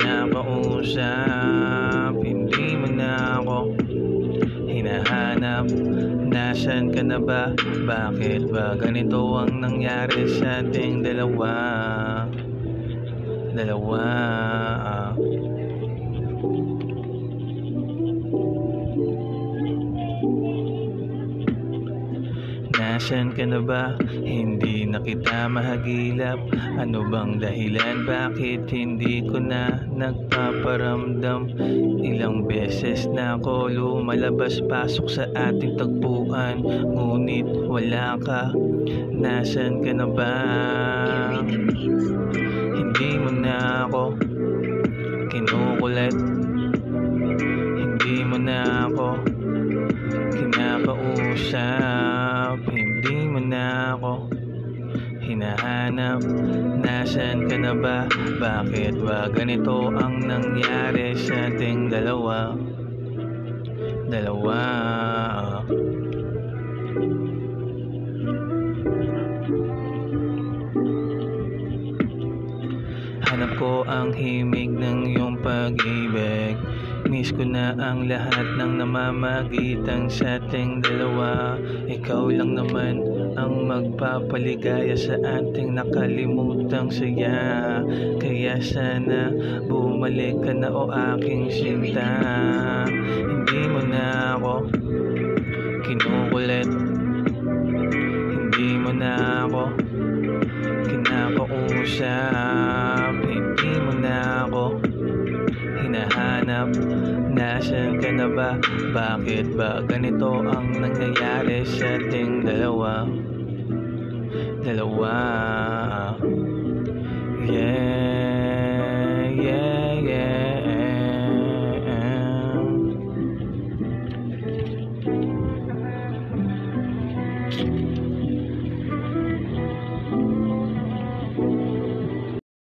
kinakausap. Hindi mo na ako hinahanap. Nasaan ka na ba? Bakit ba ganito ang nangyari sa ating dalawa? Nasaan ka na ba? Hindi na kita mahagilap. Ano bang dahilan? Bakit hindi ko na nagpaparamdam? Ilang beses na ako lumalabas-pasok sa ating tagpuan, ngunit wala ka. Nasaan ka na ba? Hindi mo na ako kinukulit. Hindi mo na ako kinakausap. Hindi mo na ako hinahanap. Nasaan ka na ba? Bakit ba ganito ang nangyari sa ating dalawa? Hanap ko ang himig ng iyong pag-ibig. Miss ko na ang lahat ng namamagitan sa ating dalawa. Ikaw lang naman ang magpapaligaya sa ating nakalimutang saya. Kaya sana bumalik ka na o aking sinta. Hindi mo na ako kinukulit. Hindi mo na ako kinakausap. Hindi mo na ako hinahanap. Nasaan ka na ba? Bakit ba ganito ang nangyayari sa ating dalawa? Yeah.